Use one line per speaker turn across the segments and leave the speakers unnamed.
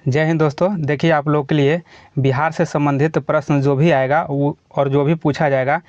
जय हिंद दोस्तों। देखिए आप लोग के लिए बिहार से संबंधित प्रश्न जो भी आएगा वो और जो भी पूछा जाएगा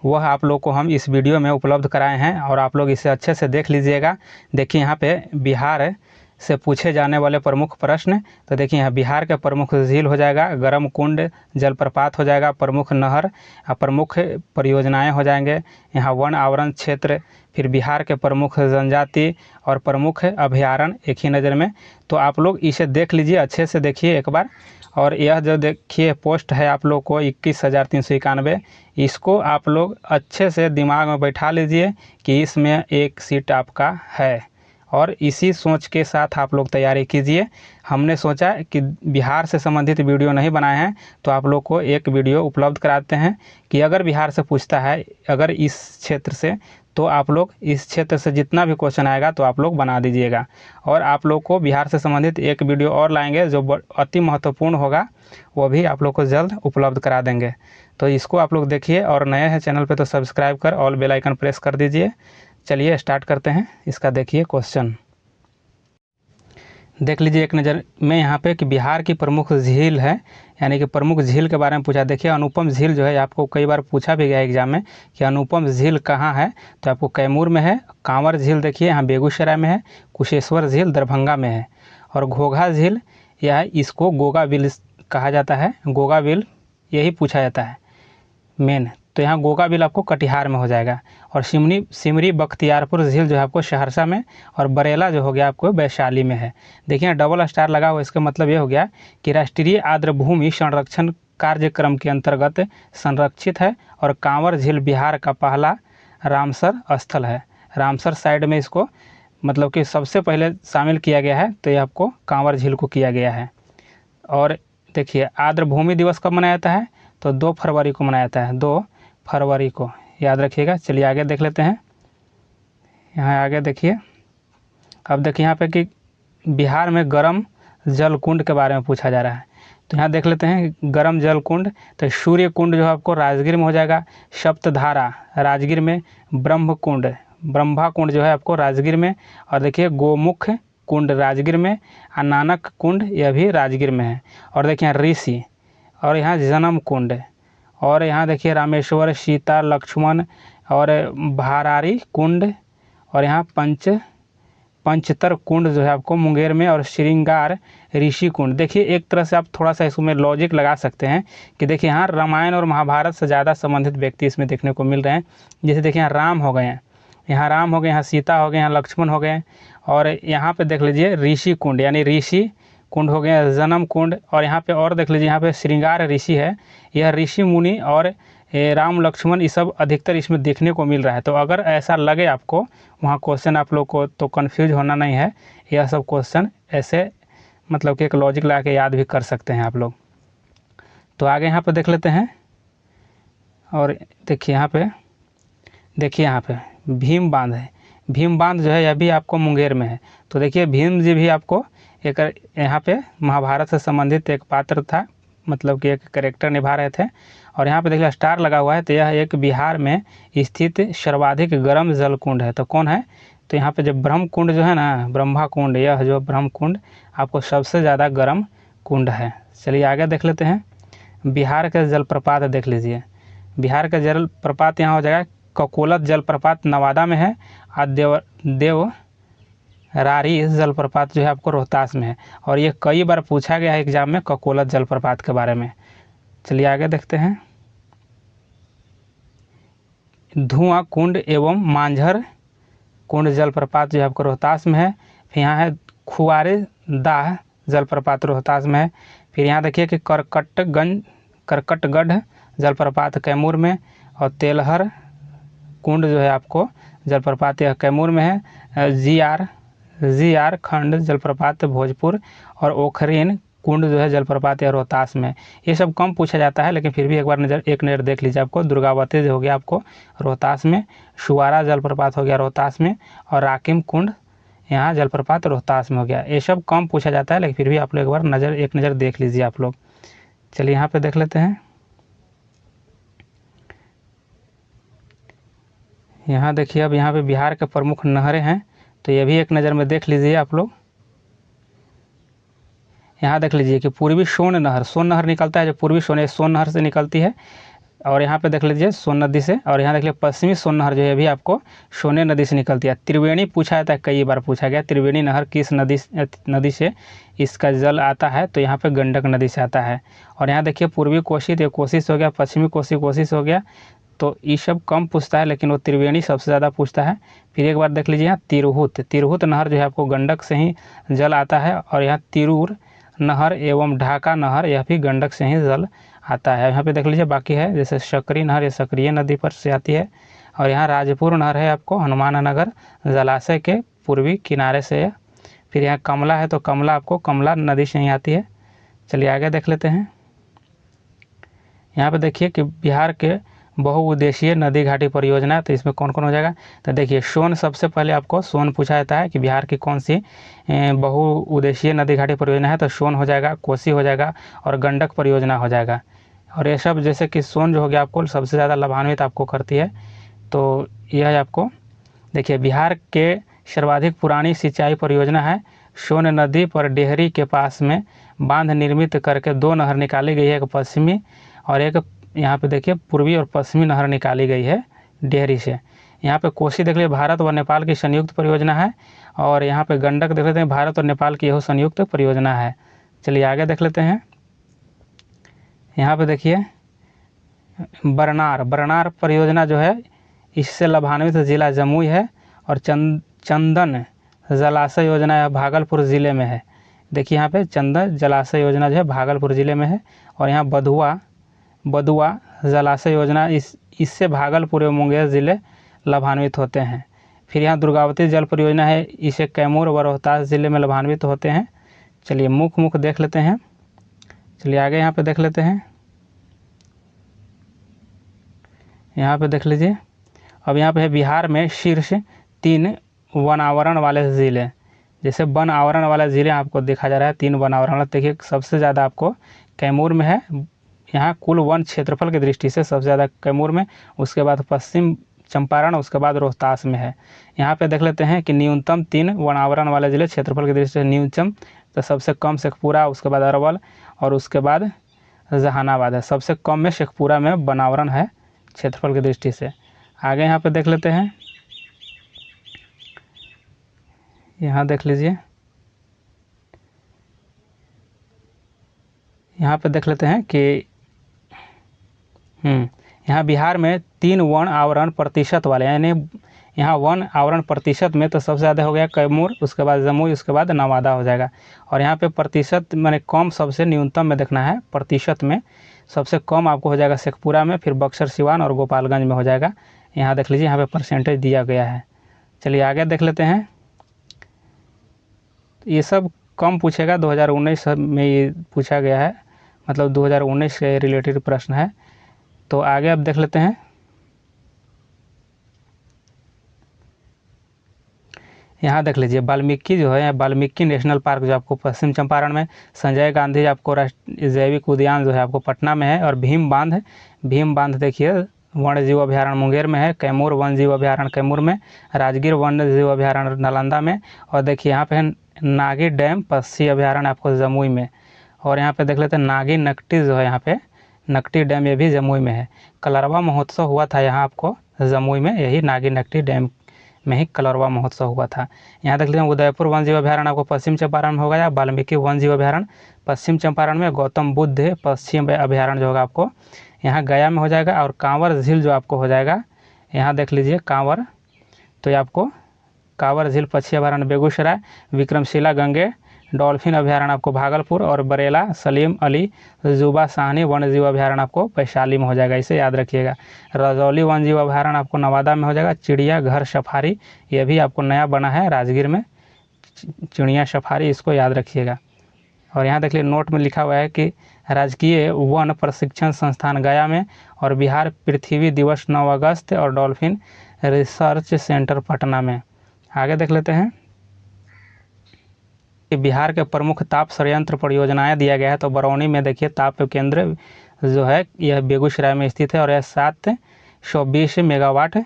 वह आप लोग को हम इस वीडियो में उपलब्ध कराए हैं और आप लोग इसे अच्छे से देख लीजिएगा। देखिए यहाँ पे बिहार से पूछे जाने वाले प्रमुख प्रश्न। तो देखिए यहाँ बिहार के प्रमुख झील हो जाएगा, गर्म कुंड जलप्रपात हो जाएगा, प्रमुख नहर, प्रमुख परियोजनाएं हो जाएंगे, यहाँ वन आवरण क्षेत्र, फिर बिहार के प्रमुख जनजाति और प्रमुख अभयारण्य एक ही नज़र में। तो आप लोग इसे देख लीजिए, अच्छे से देखिए एक बार। और यह जो देखिए पोस्ट है आप लोग को 21,391, इसको आप लोग अच्छे से दिमाग में बैठा लीजिए कि इसमें एक सीट आपका है और इसी सोच के साथ आप लोग तैयारी कीजिए। हमने सोचा कि बिहार से संबंधित वीडियो नहीं बनाए हैं तो आप लोग को एक वीडियो उपलब्ध कराते हैं कि अगर बिहार से पूछता है, अगर इस क्षेत्र से, तो आप लोग इस क्षेत्र से जितना भी क्वेश्चन आएगा तो आप लोग बना दीजिएगा। और आप लोग को बिहार से संबंधित एक वीडियो और लाएंगे जो अति महत्वपूर्ण होगा, वो भी आप लोग को जल्द उपलब्ध करा देंगे। तो इसको आप लोग देखिए और नए हैं चैनल पे तो सब्सक्राइब कर ऑल बेल आइकन प्रेस कर दीजिए। चलिए स्टार्ट करते हैं। इसका देखिए क्वेश्चन देख लीजिए एक नज़र में यहाँ पे कि बिहार की प्रमुख झील है, यानी कि प्रमुख झील के बारे में पूछा। देखिए अनुपम झील जो है आपको कई बार पूछा भी गया एग्जाम में कि अनुपम झील कहाँ है, तो आपको कैमूर में है। कांवर झील देखिए यहाँ बेगूसराय में है। कुशेश्वर झील दरभंगा में है। और घोघा झील यह इसको गोगा बिल कहा जाता है, गोगा बिल यही पूछा जाता है मेन। तो यहाँ गोगा बिल आपको कटिहार में हो जाएगा। और सिमरी बख्तियारपुर झील जो है आपको सहरसा में, और बरेला जो हो गया आपको वैशाली में है। देखिए डबल स्टार लगा हुआ, इसका मतलब ये हो गया कि राष्ट्रीय आर्द्रभूमि संरक्षण कार्यक्रम के अंतर्गत संरक्षित है। और कांवर झील बिहार का पहला रामसर स्थल है। रामसर साइड में इसको मतलब कि सबसे पहले शामिल किया गया है, तो ये आपको कांवर झील को किया गया है। और देखिए आर्द्रभूमि दिवस कब मनाया जाता है, तो 2 फरवरी को मनाया जाता है, 2 फरवरी को, याद रखिएगा। चलिए आगे देख लेते हैं। यहाँ आगे देखिए, अब देखिए यहाँ पे कि बिहार में गर्म जल कुंड के बारे में पूछा जा रहा है। तो यहाँ देख लेते हैं गर्म जल कुंड। तो सूर्य कुंड जो है आपको राजगीर में हो जाएगा। सप्तधारा राजगीर में। ब्रह्मा कुंड जो है आपको राजगीर में। और देखिए गोमुख कुंड राजगीर में। और नानक कुंड यह भी राजगीर में है। और देखिए यहाँ ऋषि, और यहाँ जन्म कुंड, और यहाँ देखिए रामेश्वर, सीता लक्ष्मण और भारारी कुंड, और यहाँ पंचतर कुंड जो है आपको मुंगेर में। और श्रृंगार ऋषि कुंड। देखिए एक तरह से आप थोड़ा सा इसमें लॉजिक लगा सकते हैं कि देखिए यहाँ रामायण और महाभारत से ज़्यादा संबंधित व्यक्ति इसमें देखने को मिल रहे हैं। जैसे देखिए यहाँ राम हो गए हैं, यहाँ सीता हो गए, यहाँ लक्ष्मण हो गए। और यहाँ पे देख लीजिए ऋषि कुंड यानी ऋषि कुंड हो गया, जन्म कुंड। और यहाँ पे और देख लीजिए यहाँ पे श्रृंगार ऋषि है, यह ऋषि मुनि और राम लक्ष्मण ये सब अधिकतर इसमें देखने को मिल रहा है। तो अगर ऐसा लगे आपको वहाँ क्वेश्चन आप लोग को, तो कन्फ्यूज होना नहीं है। यह सब क्वेश्चन ऐसे मतलब कि एक लॉजिक लगा के याद भी कर सकते हैं आप लोग। तो आगे यहाँ पे देख लेते हैं। और देखिए यहाँ पे भीम बांध है। भीम बांध जो है यह भी आपको मुंगेर में है। तो देखिए भीम जी भी आपको एक यहाँ पे महाभारत से संबंधित एक पात्र था, मतलब कि एक कैरेक्टर निभा रहे थे। और यहाँ पे देखिए स्टार लगा हुआ है, तो यह एक बिहार में स्थित सर्वाधिक गर्म जल कुंड है। तो कौन है, तो यहाँ पे जो ब्रह्म कुंड जो है ना, ब्रह्मा कुंड, यह जो ब्रह्म कुंड आपको सबसे ज़्यादा गर्म कुंड है। चलिए आगे देख लेते हैं। बिहार के जलप्रपात देख लीजिए। बिहार का जलप्रपात यहाँ हो जाएगा ककोलत जलप्रपात नवादा में है। और देवरारी जलप्रपात जो है आपको रोहतास में है। और ये कई बार पूछा गया है एग्जाम में ककोलत जलप्रपात के बारे में। चलिए आगे देखते हैं। धुआं कुंड एवं मांझर कुंड जलप्रपात जो है आपको रोहतास में है। फिर यहाँ है खुआरे दाह जलप्रपात रोहतास में है। फिर यहाँ देखिए कि करकटगढ़ जलप्रपात कैमूर में। और तेलहर कुंड जो है आपको जलप्रपात यह कैमूर में है। जी आर खंड जलप्रपात भोजपुर। और ओखरीन कुंड जो है जलप्रपात या रोहतास में। ये सब कम पूछा जाता है, लेकिन फिर भी एक नज़र देख लीजिए। आपको दुर्गावती जो हो गया आपको रोहतास में। शुआरा जलप्रपात हो गया रोहतास में। और राकिम कुंड यहाँ जलप्रपात रोहतास में हो गया। ये सब कम पूछा जाता है, लेकिन फिर भी आप लोग एक नज़र देख लीजिए आप लोग। चलिए यहाँ पे देख लेते हैं। यहाँ देखिए, अब यहाँ पे बिहार के प्रमुख नहरें हैं, तो ये भी एक नज़र में देख लीजिए आप लोग। यहाँ देख लीजिए कि पूर्वी सोन नहर निकलता है, जो पूर्वी सोन नहर से निकलती है, और यहाँ पे देख लीजिए सोन नदी से। और यहाँ देख लीजिए पश्चिमी सोन नहर जो है भी आपको सोने नदी से निकलती है। त्रिवेणी पूछा जाता है, कई बार पूछा गया त्रिवेणी नहर किस नदी से इसका जल आता है, तो यहाँ पे गंडक नदी से आता है। और यहाँ देखिए पूर्वी कोसी, तो कोसी से हो गया, पश्चिमी कोसी से हो गया, तो ये सब कम पूछता है, लेकिन वो त्रिवेणी सबसे ज़्यादा पूछता है। फिर एक बार देख लीजिए यहाँ तिरहुत नहर जो है आपको गंडक से ही जल आता है। और यहाँ तिरूर नहर एवं ढाका नहर, यह भी गंडक से ही जल आता है। यहाँ पे देख लीजिए बाकी है, जैसे सकरी नहर, ये सक्रिय नदी पर से आती है। और यहाँ राजपुर नहर है आपको हनुमान नगर जलाशय के पूर्वी किनारे से है। फिर यहाँ कमला है, तो कमला आपको कमला नदी से ही आती है। चलिए आगे देख लेते हैं। यहाँ पे देखिए कि बिहार के बहुउद्देशीय नदी घाटी परियोजना है, तो इसमें कौन कौन हो जाएगा। तो देखिए सोन, सबसे पहले आपको सोन पूछा जाता है कि बिहार की कौन सी बहुउद्देशीय नदी घाटी परियोजना है, तो सोन हो जाएगा, कोसी हो जाएगा और गंडक परियोजना हो जाएगा। और ये सब जैसे कि सोन जो हो गया आपको सबसे ज़्यादा लाभान्वित आपको करती है, तो यह आपको देखिए बिहार के सर्वाधिक पुरानी सिंचाई परियोजना है। सोन नदी पर डेहरी के पास में बांध निर्मित करके 2 नहर निकाली गई है, एक पश्चिमी और एक यहाँ पे देखिए पूर्वी और पश्चिमी नहर निकाली गई है डेहरी से। यहाँ पे कोसी देख लीजिए भारत और नेपाल की संयुक्त परियोजना है। और यहाँ पे गंडक देख लेते हैं, भारत और नेपाल की यह संयुक्त परियोजना है। चलिए आगे देख लेते हैं। यहाँ पे देखिए बरनार परियोजना जो है, इससे लाभान्वित जिला जमुई है। और चंदन जलाशय योजना है भागलपुर ज़िले में है। देखिए यहाँ पे चंदन जलाशय योजना जो है भागलपुर ज़िले में है। और यहाँ बदुआ जलाशय योजना, इससे भागलपुर एवं मुंगेर ज़िले लाभान्वित होते हैं। फिर यहाँ दुर्गावती जल परियोजना है, इसे कैमूर व रोहतास ज़िले में लाभान्वित होते हैं। चलिए मुख्य देख लेते हैं। चलिए आगे यहाँ पे देख लेते हैं। यहाँ पे देख लीजिए, अब यहाँ पे है बिहार में शीर्ष 3 वन आवरण वाले ज़िले। जैसे वन आवरण वाला ज़िले आपको देखा जा रहा है 3 वन आवरण, देखिए सबसे ज़्यादा आपको कैमूर में है। यहाँ कुल वन क्षेत्रफल की दृष्टि से सबसे ज़्यादा कैमूर में, उसके बाद पश्चिम चंपारण, उसके बाद रोहतास में है। यहाँ पे देख लेते हैं कि न्यूनतम 3 वन आवरण वाले ज़िले क्षेत्रफल की दृष्टि से न्यूनतम, तो सबसे कम शेखपुरा, उसके बाद अरवल और उसके बाद जहानाबाद है। सबसे कम में शेखपुरा में वन आवरण है क्षेत्रफल की दृष्टि से। आगे यहाँ पे देख लेते हैं। यहाँ देख लीजिए, यहाँ पे देख लेते हैं कि यहाँ बिहार में 3 वन आवरण प्रतिशत वाले, यानी यहाँ वन आवरण प्रतिशत में तो सबसे ज़्यादा हो गया कैमूर, उसके बाद जमुई, उसके बाद नवादा हो जाएगा। और यहाँ पे प्रतिशत माने कम, सबसे न्यूनतम में देखना है प्रतिशत में, सबसे कम आपको हो जाएगा शेखपुरा में, फिर बक्सर, सिवान और गोपालगंज में हो जाएगा। यहाँ देख लीजिए, यहाँ पे परसेंटेज दिया गया है। चलिए आगे देख लेते हैं। ये सब कम पूछेगा, 2019 में ये पूछा गया है, मतलब 2019 से रिलेटेड प्रश्न है। तो आगे अब देख लेते हैं। यहाँ देख लीजिए वाल्मीकि जो है, वाल्मीकि नेशनल पार्क जो आपको पश्चिम चंपारण में, संजय गांधी आपको राष्ट्रीय जैविक उद्यान जो है आपको पटना में है। और भीम बांध देखिए वन्य जीव अभ्यारण्य मुंगेर में है। कैमूर वन जीव अभ्यारण्य कैमूर में, राजगीर वन्य जीव अभ्यारण्य नालंदा में। और देखिए यहाँ पे है नागी डैम पक्षी अभ्यारण्य आपको जमुई में। और यहाँ पे देख लेते हैं नागी नकटी जो है, यहाँ पे नकटी डैम, ये भी जमुई में है। कलरवा महोत्सव हुआ था यहाँ आपको जमुई में, यही नागी नकटी डैम में ही कलरवा महोत्सव हुआ था। यहाँ देख लीजिए उदयपुर वन जीव अभ्यारण्य आपको पश्चिम चंपारण में होगा, या वाल्मीकि वन जीव अभ्यारण्य पश्चिम चंपारण में, गौतम बुद्ध पश्चिम अभ्यारण्य जो होगा आपको यहाँ गया में हो जाएगा। और कांवर झील जो आपको हो जाएगा, यहाँ देख लीजिए कांवर, तो ये आपको कांवर झील पक्षी अभ्यारण्य बेगूसराय, विक्रमशिला गंगे डॉल्फिन अभ्यारण्य आपको भागलपुर, और बरेला सलीम अली जुबा साहनी वन्य जीव अभ्यारण्य आपको वैशाली में हो जाएगा, इसे याद रखिएगा। रजौली वन जीव अभ्यारण्य आपको नवादा में हो जाएगा। चिड़ियाघर सफारी, ये भी आपको नया बना है राजगीर में, चिड़िया सफारी, इसको याद रखिएगा। और यहाँ देख लीजिए नोट में लिखा हुआ है कि राजकीय वन प्रशिक्षण संस्थान गया में, और बिहार पृथ्वी दिवस 9 अगस्त, और डॉल्फिन रिसर्च सेंटर पटना में। आगे देख लेते हैं कि बिहार के प्रमुख ताप संयंत्र परियोजनाएं दिया गया है। तो बरौनी में देखिए ताप केंद्र जो है यह बेगूसराय में स्थित है, और यह 720 मेगावाट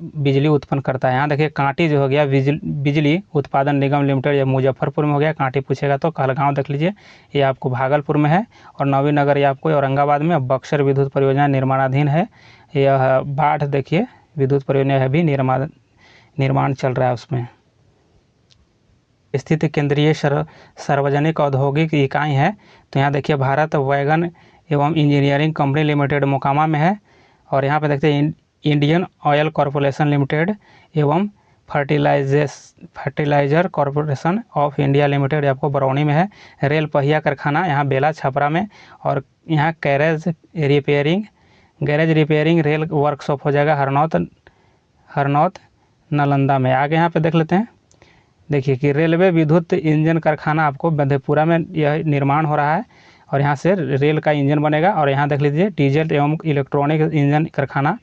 बिजली उत्पन्न करता है। यहाँ देखिए कांटी जो हो गया बिजली उत्पादन निगम लिमिटेड, ये मुजफ्फरपुर में हो गया। कांटी पूछेगा तो कहलगांव देख लीजिए, ये आपको भागलपुर में है। और नवीनगर ये आपको औरंगाबाद में। बक्सर विद्युत परियोजना निर्माणाधीन है। यह बाढ़ देखिए विद्युत परियोजना है भी निर्माण चल रहा है उसमें। स्थित केंद्रीय सार्वजनिक औद्योगिक इकाई है तो यहाँ देखिए भारत वैगन एवं इंजीनियरिंग कंपनी लिमिटेड मोकामा में है। और यहाँ पे देखते हैं इंडियन ऑयल कॉरपोरेशन लिमिटेड एवं fertilizer corporation of India limited आपको बरौनी में है। रेल पहिया कारखाना यहाँ बेला छपरा में। और यहाँ गैरेज रिपेयरिंग रेल वर्कशॉप हो जाएगा हरनौत नालंदा में। आगे यहाँ पे देख लेते हैं, देखिए कि रेलवे विद्युत इंजन कारखाना आपको मधेपुरा में यह निर्माण हो रहा है। और यहाँ से रेल का इंजन बनेगा। और यहाँ देख लीजिए डीजल एवं इलेक्ट्रॉनिक इंजन कारखाना,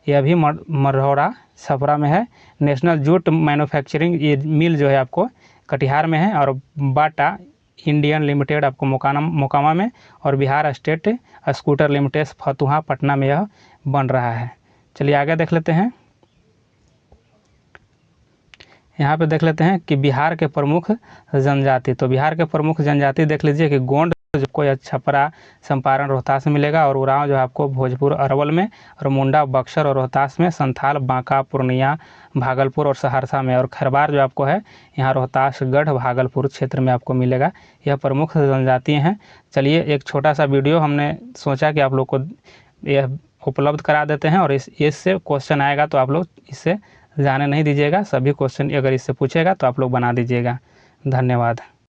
यह भी मरौरा छपरा में है। नेशनल जूट मैन्युफैक्चरिंग ये मिल जो है आपको कटिहार में है। और बाटा इंडियन लिमिटेड आपको मोकामा में। और Bihar state scooter limited Fatuha Patna में यह बन रहा है। चलिए आगे देख लेते हैं। यहाँ पे देख लेते हैं कि बिहार के प्रमुख जनजाति। तो बिहार के प्रमुख जनजाति देख लीजिए कि गोंड जो कोई छपरा चंपारण रोहतास में मिलेगा। और उरांव जो आपको भोजपुर अरवल में। और मुंडा बक्सर और रोहतास में। संथाल बांका पूर्णिया भागलपुर और सहरसा में। और खरवार जो आपको है यहाँ रोहतासगढ़ भागलपुर क्षेत्र में आपको मिलेगा। यह प्रमुख जनजाति हैं। चलिए एक छोटा सा वीडियो हमने सोचा कि आप लोग को यह उपलब्ध करा देते हैं। और इससे क्वेश्चन आएगा तो आप लोग इससे जाने नहीं दीजिएगा। सभी क्वेश्चन अगर इससे पूछेगा तो आप लोग बना दीजिएगा। धन्यवाद।